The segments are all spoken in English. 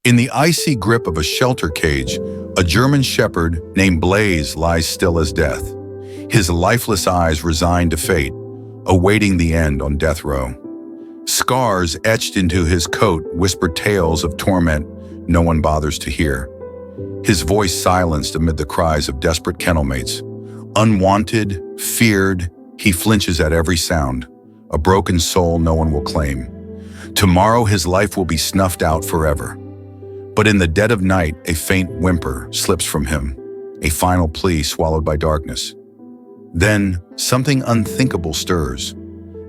In the icy grip of a shelter cage, a German shepherd named Blaze lies still as death, his lifeless eyes resigned to fate, awaiting the end on death row. Scars etched into his coat whisper tales of torment no one bothers to hear. His voice silenced amid the cries of desperate kennelmates. Unwanted, feared, he flinches at every sound, a broken soul no one will claim. Tomorrow his life will be snuffed out forever. But in the dead of night, a faint whimper slips from him, a final plea swallowed by darkness. Then, something unthinkable stirs.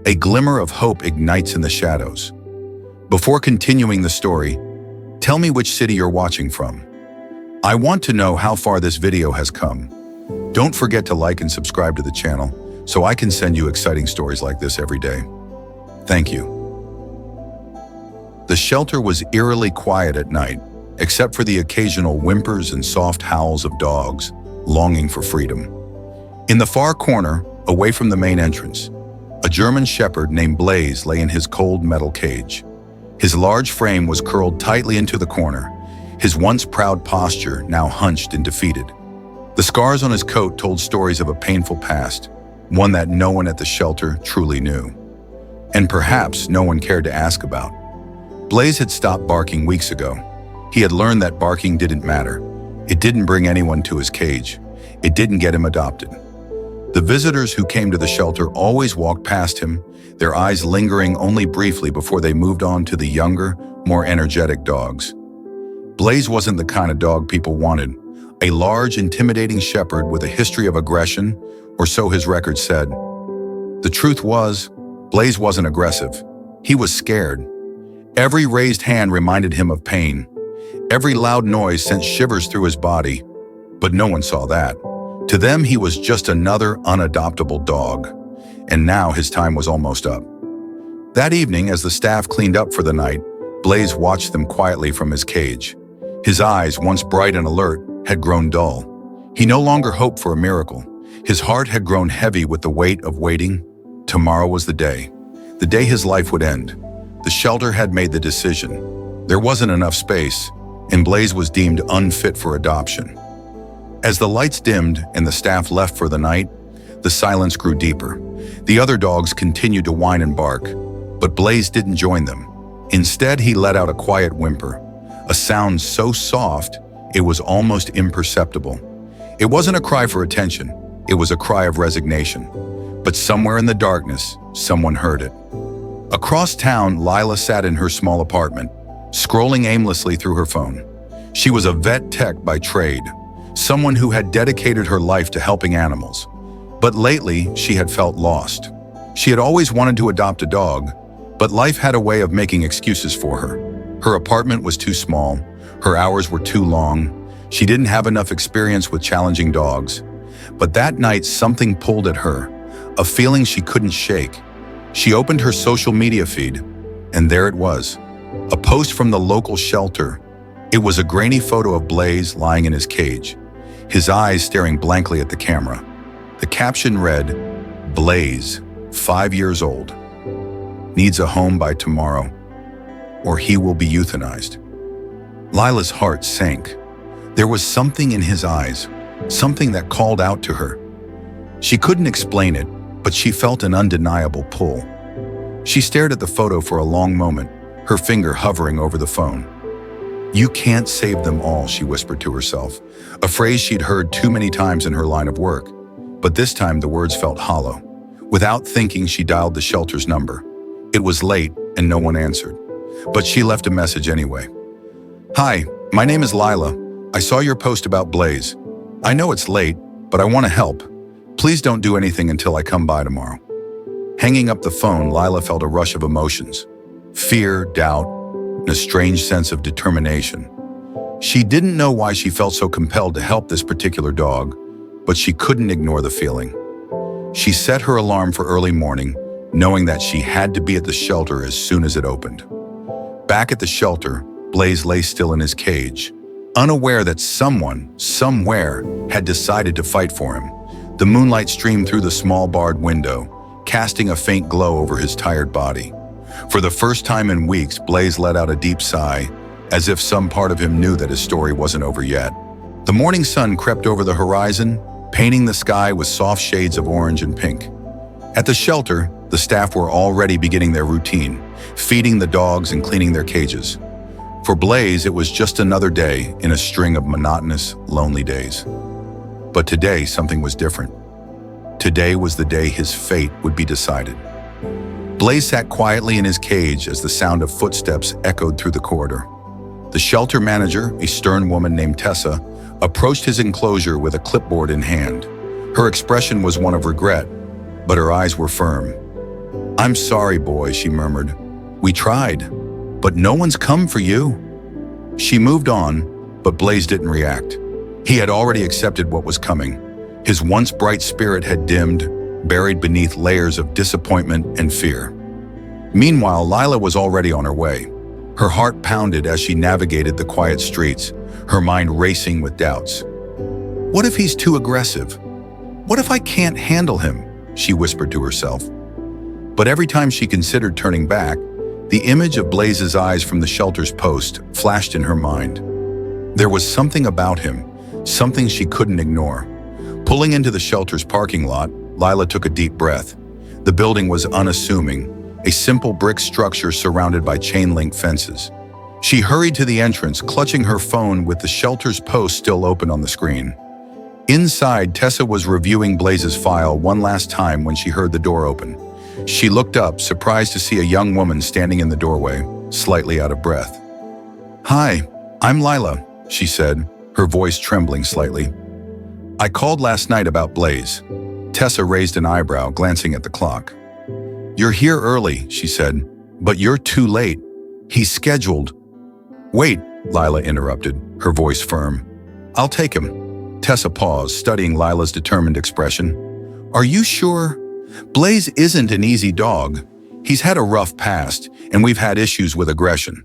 A glimmer of hope ignites in the shadows. Before continuing the story, tell me which city you're watching from. I want to know how far this video has come. Don't forget to like and subscribe to the channel so I can send you exciting stories like this every day. Thank you. The shelter was eerily quiet at night, except for the occasional whimpers and soft howls of dogs longing for freedom. In the far corner, away from the main entrance, a German shepherd named Blaze lay in his cold metal cage. His large frame was curled tightly into the corner, his once proud posture now hunched and defeated. The scars on his coat told stories of a painful past, one that no one at the shelter truly knew. And perhaps no one cared to ask about. Blaze had stopped barking weeks ago. He had learned that barking didn't matter. It didn't bring anyone to his cage. It didn't get him adopted. The visitors who came to the shelter always walked past him, their eyes lingering only briefly before they moved on to the younger, more energetic dogs. Blaze wasn't the kind of dog people wanted, a large, intimidating shepherd with a history of aggression, or so his record said. The truth was, Blaze wasn't aggressive. He was scared. Every raised hand reminded him of pain. Every loud noise sent shivers through his body, but no one saw that. To them, he was just another unadoptable dog, and now his time was almost up. That evening, as the staff cleaned up for the night, Blaze watched them quietly from his cage. His eyes, once bright and alert, had grown dull. He no longer hoped for a miracle. His heart had grown heavy with the weight of waiting. Tomorrow was the day his life would end. The shelter had made the decision. There wasn't enough space, and Blaze was deemed unfit for adoption. As the lights dimmed and the staff left for the night, the silence grew deeper. The other dogs continued to whine and bark, but Blaze didn't join them. Instead, he let out a quiet whimper, a sound so soft it was almost imperceptible. It wasn't a cry for attention, it was a cry of resignation. But somewhere in the darkness, someone heard it. Across town, Lila sat in her small apartment, scrolling aimlessly through her phone. She was a vet tech by trade, someone who had dedicated her life to helping animals. But lately, she had felt lost. She had always wanted to adopt a dog, but life had a way of making excuses for her. Her apartment was too small, her hours were too long, she didn't have enough experience with challenging dogs. But that night, something pulled at her, a feeling she couldn't shake. She opened her social media feed, and there it was, a post from the local shelter. It was a grainy photo of Blaze lying in his cage, his eyes staring blankly at the camera. The caption read, "Blaze, 5 years old, needs a home by tomorrow, or he will be euthanized." Lila's heart sank. There was something in his eyes, something that called out to her. She couldn't explain it, but she felt an undeniable pull. She stared at the photo for a long moment, her finger hovering over the phone. "You can't save them all," she whispered to herself, a phrase she'd heard too many times in her line of work. But this time the words felt hollow. Without thinking, she dialed the shelter's number. It was late and no one answered, but she left a message anyway. "Hi, my name is Lila. I saw your post about Blaze. I know it's late, but I want to help. Please don't do anything until I come by tomorrow." Hanging up the phone, Lila felt a rush of emotions. Fear, doubt, and a strange sense of determination. She didn't know why she felt so compelled to help this particular dog, but she couldn't ignore the feeling. She set her alarm for early morning, knowing that she had to be at the shelter as soon as it opened. Back at the shelter, Blaze lay still in his cage, unaware that someone, somewhere, had decided to fight for him. The moonlight streamed through the small barred window, casting a faint glow over his tired body. For the first time in weeks, Blaze let out a deep sigh, as if some part of him knew that his story wasn't over yet. The morning sun crept over the horizon, painting the sky with soft shades of orange and pink. At the shelter, the staff were already beginning their routine, feeding the dogs and cleaning their cages. For Blaze, it was just another day in a string of monotonous, lonely days. But today, something was different. Today was the day his fate would be decided. Blaze sat quietly in his cage as the sound of footsteps echoed through the corridor. The shelter manager, a stern woman named Tessa, approached his enclosure with a clipboard in hand. Her expression was one of regret, but her eyes were firm. "I'm sorry, boy," she murmured. "We tried, but no one's come for you." She moved on, but Blaze didn't react. He had already accepted what was coming. His once bright spirit had dimmed, buried beneath layers of disappointment and fear. Meanwhile, Lila was already on her way. Her heart pounded as she navigated the quiet streets, her mind racing with doubts. "What if he's too aggressive? What if I can't handle him?" she whispered to herself. But every time she considered turning back, the image of Blaze's eyes from the shelter's post flashed in her mind. There was something about him, something she couldn't ignore. Pulling into the shelter's parking lot, Lila took a deep breath. The building was unassuming, a simple brick structure surrounded by chain-link fences. She hurried to the entrance, clutching her phone with the shelter's post still open on the screen. Inside, Tessa was reviewing Blaze's file one last time when she heard the door open. She looked up, surprised to see a young woman standing in the doorway, slightly out of breath. "Hi, I'm Lila," she said, her voice trembling slightly. "I called last night about Blaze." Tessa raised an eyebrow, glancing at the clock. "You're here early," she said, "but you're too late. He's scheduled." "Wait," Lila interrupted, her voice firm. "I'll take him." Tessa paused, studying Lila's determined expression. "Are you sure? Blaze isn't an easy dog. He's had a rough past, and we've had issues with aggression."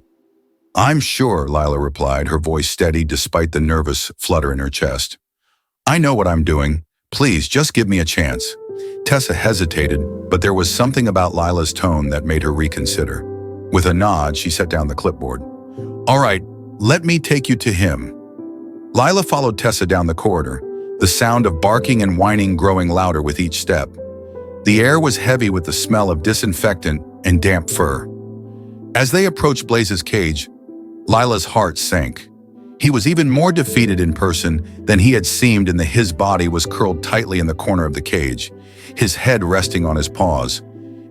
"I'm sure," Lila replied, her voice steady despite the nervous flutter in her chest. "I know what I'm doing. Please, just give me a chance." Tessa hesitated, but there was something about Lila's tone that made her reconsider. With a nod, she set down the clipboard. "All right, let me take you to him." Lila followed Tessa down the corridor, the sound of barking and whining growing louder with each step. The air was heavy with the smell of disinfectant and damp fur. As they approached Blaze's cage, Lila's heart sank. He was even more defeated in person than he had seemed, and his body was curled tightly in the corner of the cage, his head resting on his paws,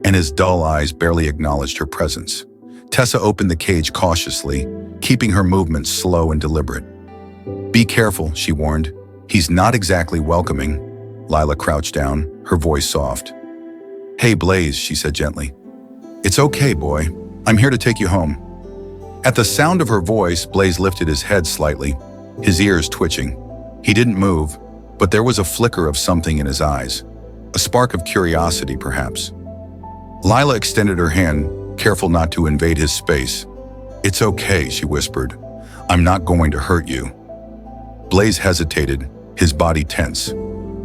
and his dull eyes barely acknowledged her presence. Tessa opened the cage cautiously, keeping her movements slow and deliberate. "Be careful," she warned. "He's not exactly welcoming." Lila crouched down, her voice soft. "Hey, Blaze," she said gently. "It's okay, boy. I'm here to take you home." At the sound of her voice, Blaze lifted his head slightly, his ears twitching. He didn't move, but there was a flicker of something in his eyes, a spark of curiosity, perhaps. Lila extended her hand, careful not to invade his space. "It's okay," she whispered. "I'm not going to hurt you." Blaze hesitated, his body tense.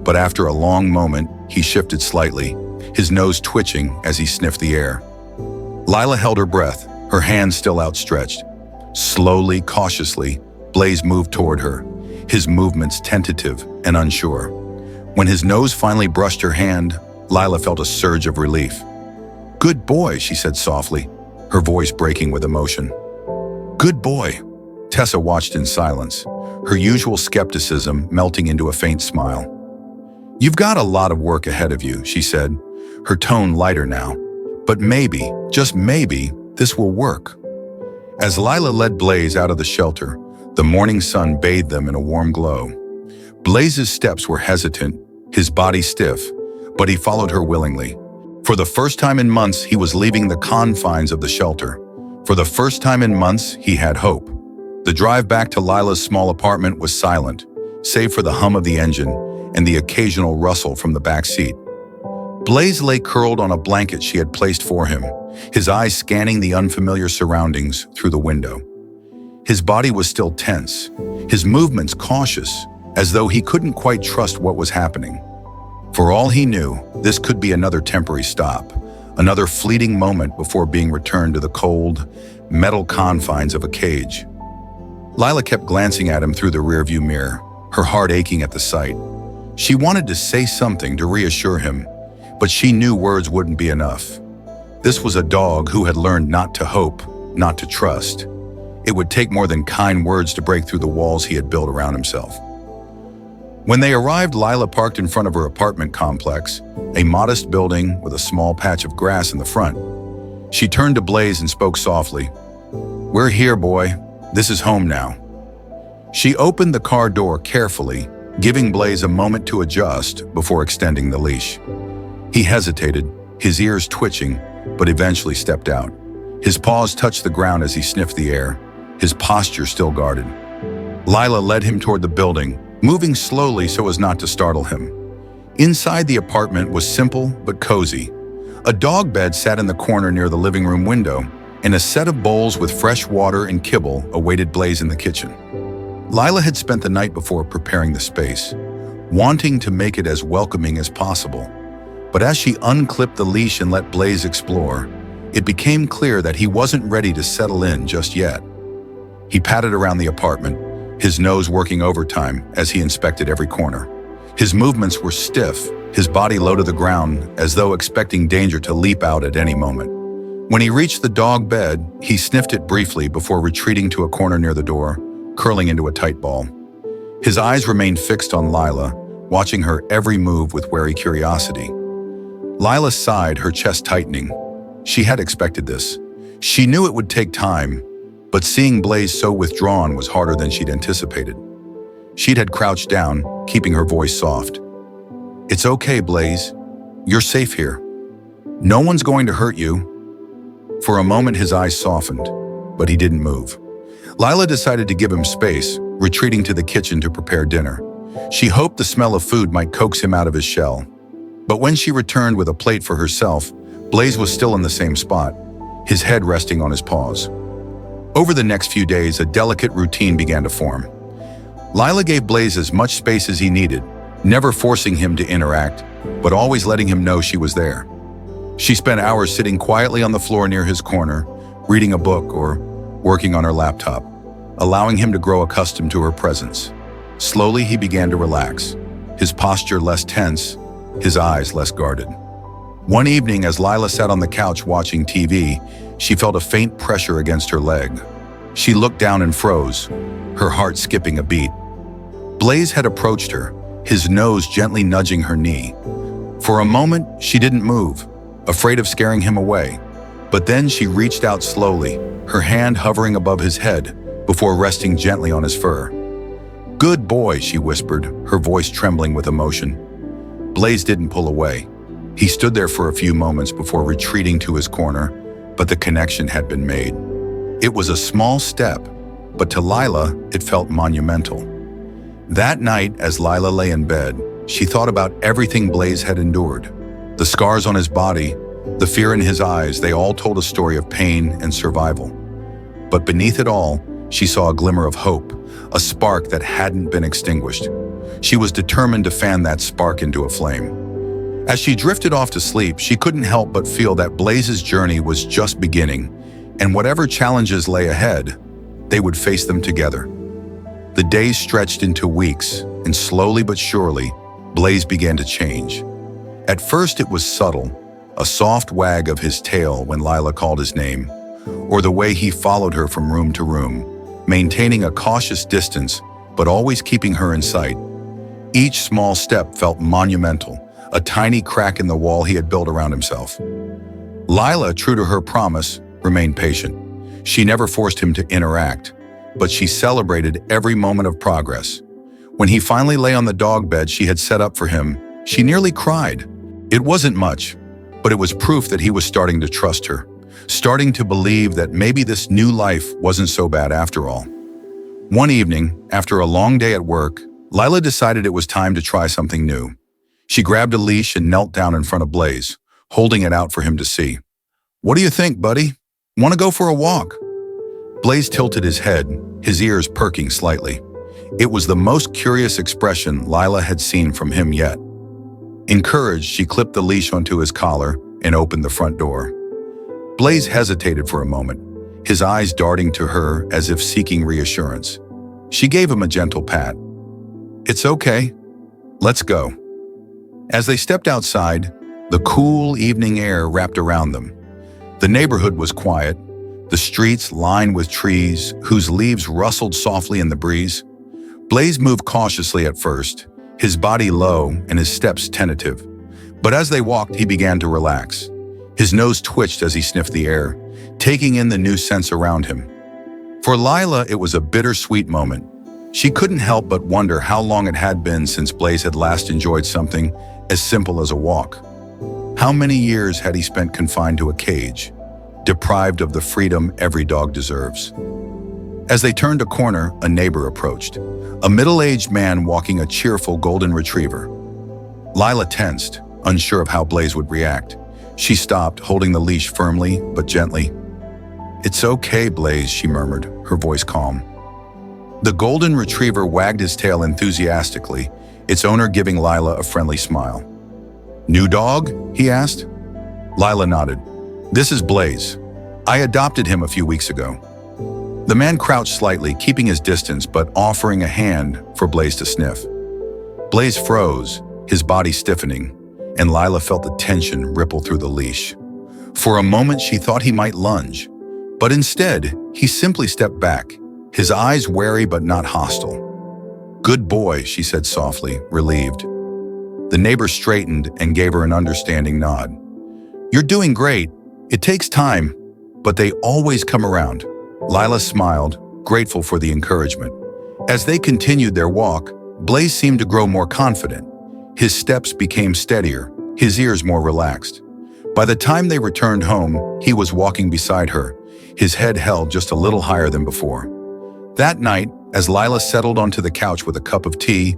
But after a long moment, he shifted slightly, his nose twitching as he sniffed the air. Lila held her breath, her hands still outstretched. Slowly, cautiously, Blaze moved toward her, his movements tentative and unsure. When his nose finally brushed her hand, Lila felt a surge of relief. "Good boy," she said softly, her voice breaking with emotion. "Good boy." Tessa watched in silence, her usual skepticism melting into a faint smile. "You've got a lot of work ahead of you," she said, her tone lighter now. "But maybe, just maybe, this will work." As Lila led Blaze out of the shelter, the morning sun bathed them in a warm glow. Blaze's steps were hesitant, his body stiff, but he followed her willingly. For the first time in months, he was leaving the confines of the shelter. For the first time in months, he had hope. The drive back to Lila's small apartment was silent, save for the hum of the engine and the occasional rustle from the back seat. Blaze lay curled on a blanket she had placed for him, his eyes scanning the unfamiliar surroundings through the window. His body was still tense, his movements cautious, as though he couldn't quite trust what was happening. For all he knew, this could be another temporary stop, another fleeting moment before being returned to the cold, metal confines of a cage. Lila kept glancing at him through the rearview mirror, her heart aching at the sight. She wanted to say something to reassure him, but she knew words wouldn't be enough. This was a dog who had learned not to hope, not to trust. It would take more than kind words to break through the walls he had built around himself. When they arrived, Lila parked in front of her apartment complex, a modest building with a small patch of grass in the front. She turned to Blaze and spoke softly. "We're here, boy. This is home now." She opened the car door carefully, giving Blaze a moment to adjust before extending the leash. He hesitated, his ears twitching, but eventually stepped out. His paws touched the ground as he sniffed the air, his posture still guarded. Lila led him toward the building, moving slowly so as not to startle him. Inside the apartment was simple but cozy. A dog bed sat in the corner near the living room window, and a set of bowls with fresh water and kibble awaited Blaze in the kitchen. Lila had spent the night before preparing the space, wanting to make it as welcoming as possible. But as she unclipped the leash and let Blaze explore, it became clear that he wasn't ready to settle in just yet. He patted around the apartment, his nose working overtime as he inspected every corner. His movements were stiff, his body low to the ground as though expecting danger to leap out at any moment. When he reached the dog bed, he sniffed it briefly before retreating to a corner near the door, curling into a tight ball. His eyes remained fixed on Lila, watching her every move with wary curiosity. Lila sighed, her chest tightening. She had expected this. She knew it would take time, but seeing Blaze so withdrawn was harder than she'd anticipated. She'd had crouched down, keeping her voice soft. "It's okay, Blaze. You're safe here. No one's going to hurt you." For a moment, his eyes softened, but he didn't move. Lila decided to give him space, retreating to the kitchen to prepare dinner. She hoped the smell of food might coax him out of his shell. But when she returned with a plate for herself, Blaze was still in the same spot, his head resting on his paws. Over the next few days, a delicate routine began to form. Lila gave Blaze as much space as he needed, never forcing him to interact, but always letting him know she was there. She spent hours sitting quietly on the floor near his corner, reading a book or working on her laptop, allowing him to grow accustomed to her presence. Slowly, he began to relax, his posture less tense, his eyes less guarded. One evening, as Lila sat on the couch watching TV, she felt a faint pressure against her leg. She looked down and froze, her heart skipping a beat. Blaze had approached her, his nose gently nudging her knee. For a moment, she didn't move, afraid of scaring him away. But then she reached out slowly, her hand hovering above his head, before resting gently on his fur. "Good boy," she whispered, her voice trembling with emotion. Blaze didn't pull away. He stood there for a few moments before retreating to his corner, but the connection had been made. It was a small step, but to Lila, it felt monumental. That night, as Lila lay in bed, she thought about everything Blaze had endured. The scars on his body, the fear in his eyes, they all told a story of pain and survival. But beneath it all, she saw a glimmer of hope, a spark that hadn't been extinguished. She was determined to fan that spark into a flame. As she drifted off to sleep, she couldn't help but feel that Blaze's journey was just beginning, and whatever challenges lay ahead, they would face them together. The days stretched into weeks, and slowly but surely, Blaze began to change. At first it was subtle, a soft wag of his tail when Lila called his name, or the way he followed her from room to room, maintaining a cautious distance, but always keeping her in sight. Each small step felt monumental, a tiny crack in the wall he had built around himself. Lila, true to her promise, remained patient. She never forced him to interact, but she celebrated every moment of progress. When he finally lay on the dog bed she had set up for him, she nearly cried. It wasn't much, but it was proof that he was starting to trust her, starting to believe that maybe this new life wasn't so bad after all. One evening, after a long day at work, Lila decided it was time to try something new. She grabbed a leash and knelt down in front of Blaze, holding it out for him to see. "What do you think, buddy? Want to go for a walk?" Blaze tilted his head, his ears perking slightly. It was the most curious expression Lila had seen from him yet. Encouraged, she clipped the leash onto his collar and opened the front door. Blaze hesitated for a moment, his eyes darting to her as if seeking reassurance. She gave him a gentle pat. "It's okay. Let's go." As they stepped outside, the cool evening air wrapped around them. The neighborhood was quiet, the streets lined with trees whose leaves rustled softly in the breeze. Blaze moved cautiously at first, his body low and his steps tentative. But as they walked, he began to relax. His nose twitched as he sniffed the air, taking in the new scents around him. For Lila, it was a bittersweet moment. She couldn't help but wonder how long it had been since Blaze had last enjoyed something as simple as a walk. How many years had he spent confined to a cage, deprived of the freedom every dog deserves? As they turned a corner, a neighbor approached, a middle-aged man walking a cheerful golden retriever. Lila tensed, unsure of how Blaze would react. She stopped, holding the leash firmly but gently. "It's okay, Blaze," she murmured, her voice calm. The golden retriever wagged his tail enthusiastically, its owner giving Lila a friendly smile. "New dog?" he asked. Lila nodded. "This is Blaze. I adopted him a few weeks ago." The man crouched slightly, keeping his distance but offering a hand for Blaze to sniff. Blaze froze, his body stiffening, and Lila felt the tension ripple through the leash. For a moment, she thought he might lunge, but instead, he simply stepped back, his eyes wary but not hostile. "Good boy," she said softly, relieved. The neighbor straightened and gave her an understanding nod. "You're doing great. It takes time, but they always come around." Lila smiled, grateful for the encouragement. As they continued their walk, Blaze seemed to grow more confident. His steps became steadier, his ears more relaxed. By the time they returned home, he was walking beside her, his head held just a little higher than before. That night, as Lila settled onto the couch with a cup of tea,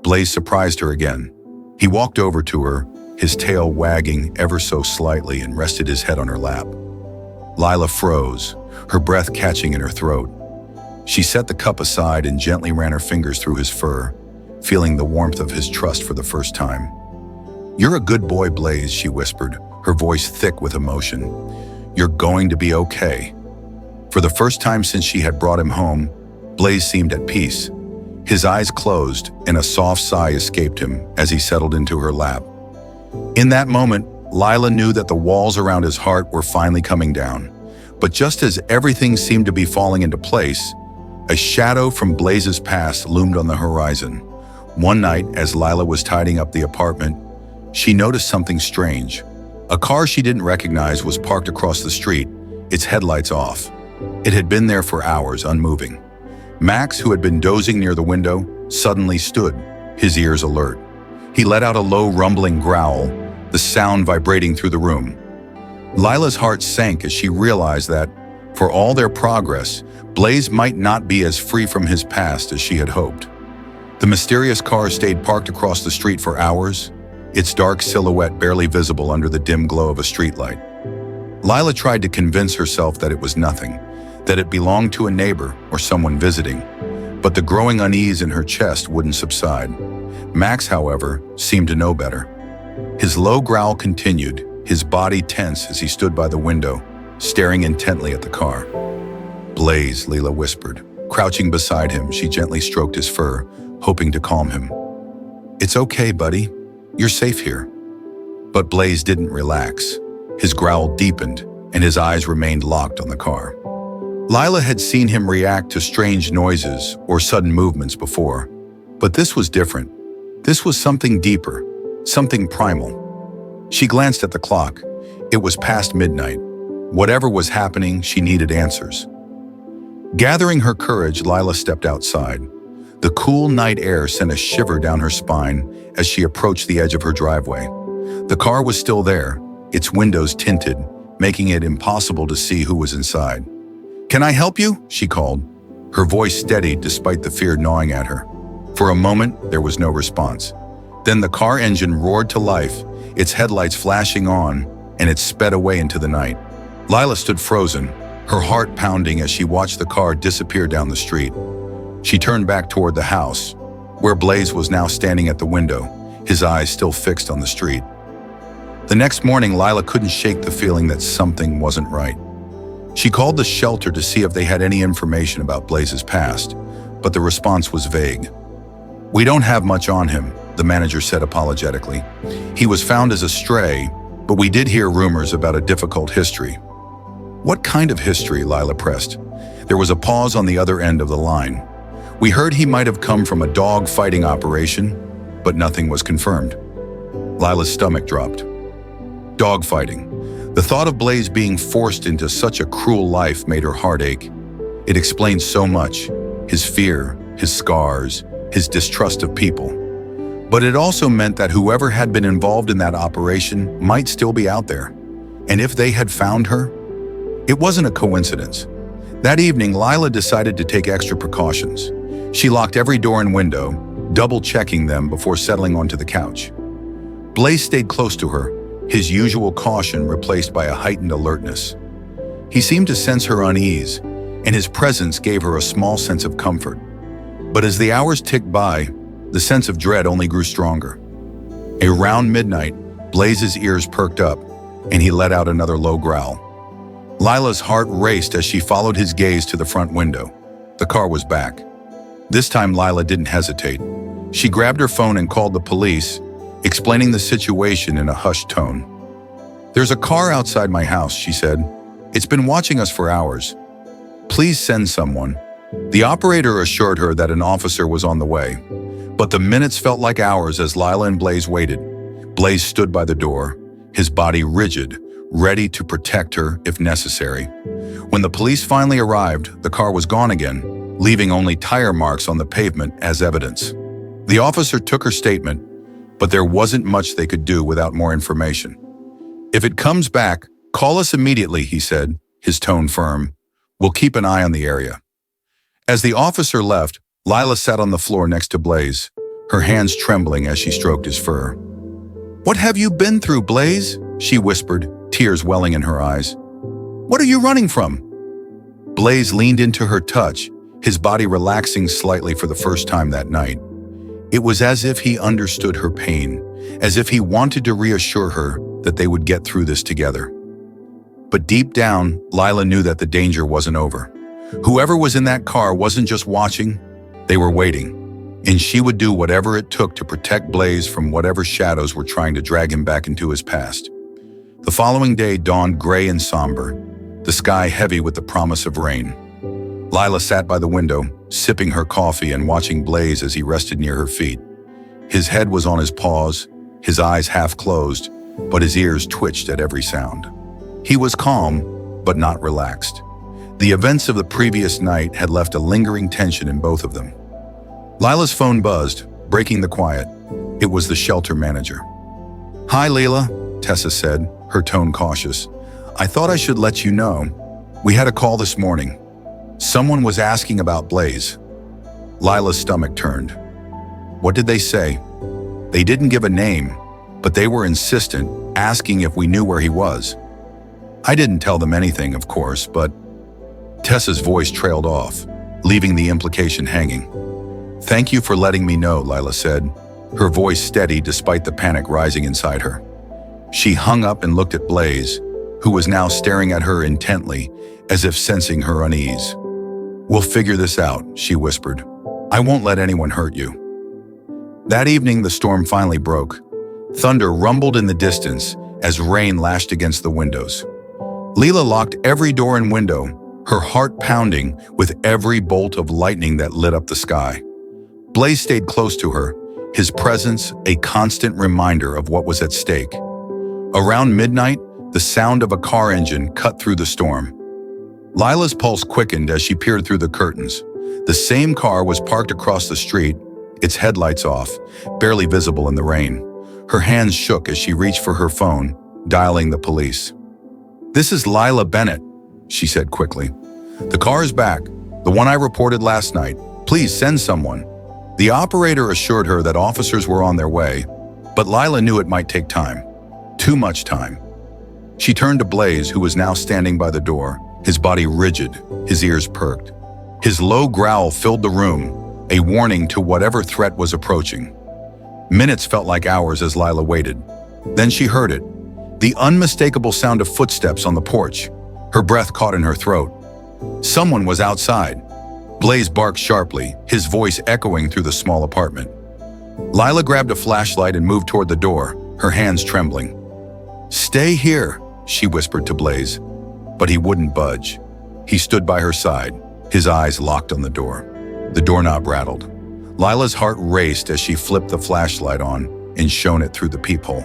Blaze surprised her again. He walked over to her, his tail wagging ever so slightly, and rested his head on her lap. Lila froze, her breath catching in her throat. She set the cup aside and gently ran her fingers through his fur, feeling the warmth of his trust for the first time. "You're a good boy, Blaze," she whispered, her voice thick with emotion. "You're going to be okay." For the first time since she had brought him home, Blaze seemed at peace. His eyes closed and a soft sigh escaped him as he settled into her lap. In that moment, Lila knew that the walls around his heart were finally coming down. But just as everything seemed to be falling into place, a shadow from Blaze's past loomed on the horizon. One night, as Lila was tidying up the apartment, she noticed something strange. A car she didn't recognize was parked across the street, its headlights off. It had been there for hours, unmoving. Max, who had been dozing near the window, suddenly stood, his ears alert. He let out a low rumbling growl, the sound vibrating through the room. Lila's heart sank as she realized that, for all their progress, Blaze might not be as free from his past as she had hoped. The mysterious car stayed parked across the street for hours, its dark silhouette barely visible under the dim glow of a streetlight. Lila tried to convince herself that it was nothing, that it belonged to a neighbor or someone visiting, but the growing unease in her chest wouldn't subside. Max, however, seemed to know better. His low growl continued, his body tense as he stood by the window, staring intently at the car. "Blaze," Lila whispered. Crouching beside him, she gently stroked his fur, hoping to calm him. "It's okay, buddy. You're safe here." But Blaze didn't relax. His growl deepened, and his eyes remained locked on the car. Lila had seen him react to strange noises or sudden movements before, but this was different. This was something deeper, something primal. She glanced at the clock. It was past midnight. Whatever was happening, she needed answers. Gathering her courage, Lila stepped outside. The cool night air sent a shiver down her spine as she approached the edge of her driveway. The car was still there, its windows tinted, making it impossible to see who was inside. "Can I help you?" she called, her voice steady despite the fear gnawing at her. For a moment, there was no response. Then the car engine roared to life, its headlights flashing on, and it sped away into the night. Lila stood frozen, her heart pounding as she watched the car disappear down the street. She turned back toward the house, where Blaze was now standing at the window, his eyes still fixed on the street. The next morning, Lila couldn't shake the feeling that something wasn't right. She called the shelter to see if they had any information about Blaze's past, but the response was vague. "We don't have much on him," the manager said apologetically. "He was found as a stray, but we did hear rumors about a difficult history." "What kind of history?" Lila pressed. There was a pause on the other end of the line. "We heard he might have come from a dog fighting operation, but nothing was confirmed." Lila's stomach dropped. Dog fighting. The thought of Blaze being forced into such a cruel life made her heart ache. It explained so much: his fear, his scars, his distrust of people. But it also meant that whoever had been involved in that operation might still be out there. And if they had found her? It wasn't a coincidence. That evening, Lila decided to take extra precautions. She locked every door and window, double-checking them before settling onto the couch. Blaze stayed close to her, his usual caution replaced by a heightened alertness. He seemed to sense her unease, and his presence gave her a small sense of comfort. But as the hours ticked by, the sense of dread only grew stronger. Around midnight, Blaze's ears perked up, and he let out another low growl. Lila's heart raced as she followed his gaze to the front window. The car was back. This time, Lila didn't hesitate. She grabbed her phone and called the police, explaining the situation in a hushed tone. "There's a car outside my house," she said. "It's been watching us for hours. Please send someone." The operator assured her that an officer was on the way. But the minutes felt like hours as Lila and Blaze waited. Blaze stood by the door, his body rigid, ready to protect her if necessary. When the police finally arrived, the car was gone again, leaving only tire marks on the pavement as evidence. The officer took her statement, but there wasn't much they could do without more information. "If it comes back, call us immediately," he said, his tone firm. "We'll keep an eye on the area." As the officer left, Lila sat on the floor next to Blaze, her hands trembling as she stroked his fur. "What have you been through, Blaze?" she whispered, tears welling in her eyes. "What are you running from?" Blaze leaned into her touch, his body relaxing slightly for the first time that night. It was as if he understood her pain, as if he wanted to reassure her that they would get through this together. But deep down, Lila knew that the danger wasn't over. Whoever was in that car wasn't just watching, they were waiting. And she would do whatever it took to protect Blaze from whatever shadows were trying to drag him back into his past. The following day dawned gray and somber, the sky heavy with the promise of rain. Lila sat by the window, sipping her coffee and watching Blaze as he rested near her feet. His head was on his paws, his eyes half closed, but his ears twitched at every sound. He was calm, but not relaxed. The events of the previous night had left a lingering tension in both of them. Lila's phone buzzed, breaking the quiet. It was the shelter manager. "Hi, Lila," Tessa said, her tone cautious. "I thought I should let you know. We had a call this morning. Someone was asking about Blaze." Lila's stomach turned. "What did they say?" "They didn't give a name, but they were insistent, asking if we knew where he was." "I didn't tell them anything, of course, but..." Tessa's voice trailed off, leaving the implication hanging. "Thank you for letting me know," Lila said, her voice steady despite the panic rising inside her. She hung up and looked at Blaze, who was now staring at her intently, as if sensing her unease. "We'll figure this out," she whispered. "I won't let anyone hurt you." That evening, the storm finally broke. Thunder rumbled in the distance as rain lashed against the windows. Lila locked every door and window, her heart pounding with every bolt of lightning that lit up the sky. Blaze stayed close to her, his presence a constant reminder of what was at stake. Around midnight, the sound of a car engine cut through the storm. Lila's pulse quickened as she peered through the curtains. The same car was parked across the street, its headlights off, barely visible in the rain. Her hands shook as she reached for her phone, dialing the police. "This is Lila Bennett," she said quickly. "The car is back, the one I reported last night. Please send someone." The operator assured her that officers were on their way, but Lila knew it might take time. Too much time. She turned to Blaze, who was now standing by the door, his body rigid, his ears perked. His low growl filled the room, a warning to whatever threat was approaching. Minutes felt like hours as Lila waited. Then she heard it, the unmistakable sound of footsteps on the porch. Her breath caught in her throat. Someone was outside. Blaze barked sharply, his voice echoing through the small apartment. Lila grabbed a flashlight and moved toward the door, her hands trembling. "Stay here," she whispered to Blaze, but he wouldn't budge. He stood by her side, his eyes locked on the door. The doorknob rattled. Lila's heart raced as she flipped the flashlight on and shone it through the peephole.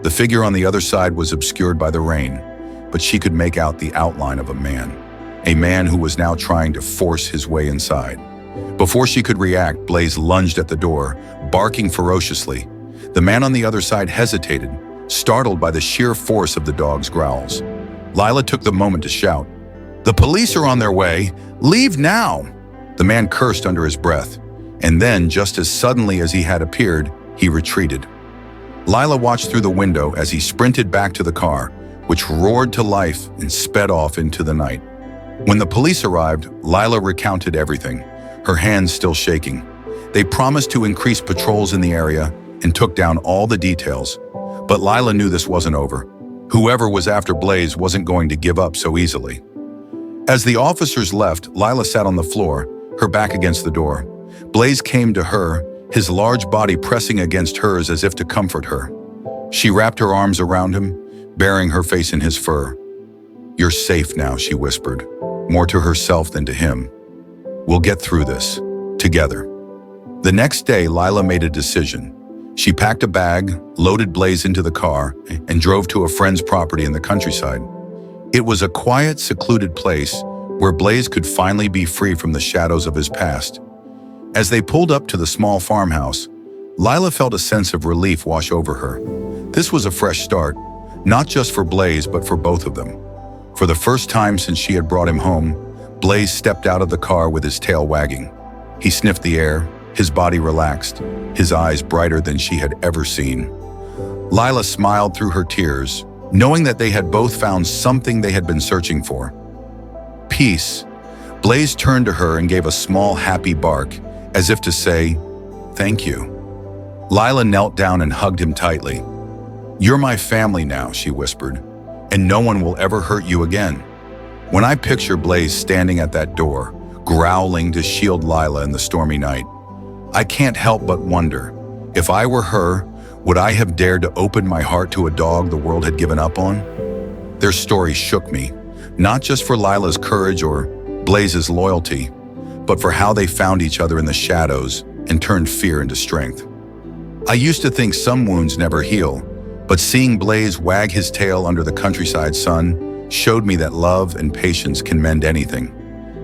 The figure on the other side was obscured by the rain, but she could make out the outline of a man who was now trying to force his way inside. Before she could react, Blaze lunged at the door, barking ferociously. The man on the other side hesitated, startled by the sheer force of the dog's growls. Lila took the moment to shout, "The police are on their way! Leave now!" The man cursed under his breath, and then, just as suddenly as he had appeared, he retreated. Lila watched through the window as he sprinted back to the car, which roared to life and sped off into the night. When the police arrived, Lila recounted everything, her hands still shaking. They promised to increase patrols in the area and took down all the details, but Lila knew this wasn't over. Whoever was after Blaze wasn't going to give up so easily. As the officers left, Lila sat on the floor, her back against the door. Blaze came to her, his large body pressing against hers as if to comfort her. She wrapped her arms around him, burying her face in his fur. "You're safe now," she whispered, more to herself than to him. "We'll get through this, together." The next day, Lila made a decision. She packed a bag, loaded Blaze into the car, and drove to a friend's property in the countryside. It was a quiet, secluded place where Blaze could finally be free from the shadows of his past. As they pulled up to the small farmhouse, Lila felt a sense of relief wash over her. This was a fresh start, not just for Blaze, but for both of them. For the first time since she had brought him home, Blaze stepped out of the car with his tail wagging. He sniffed the air, his body relaxed, his eyes brighter than she had ever seen. Lila smiled through her tears, knowing that they had both found something they had been searching for. Peace. Blaze turned to her and gave a small, happy bark, as if to say, "Thank you." Lila knelt down and hugged him tightly. "You're my family now," she whispered, "and no one will ever hurt you again." When I picture Blaze standing at that door, growling to shield Lila in the stormy night, I can't help but wonder, if I were her, would I have dared to open my heart to a dog the world had given up on? Their story shook me, not just for Lila's courage or Blaze's loyalty, but for how they found each other in the shadows and turned fear into strength. I used to think some wounds never heal, but seeing Blaze wag his tail under the countryside sun showed me that love and patience can mend anything.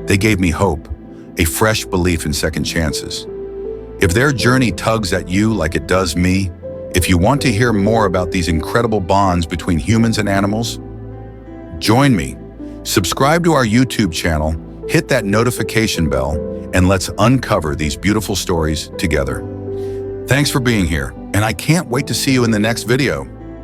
They gave me hope, a fresh belief in second chances. If their journey tugs at you like it does me, if you want to hear more about these incredible bonds between humans and animals, join me. Subscribe to our YouTube channel, hit that notification bell, and let's uncover these beautiful stories together. Thanks for being here, and I can't wait to see you in the next video.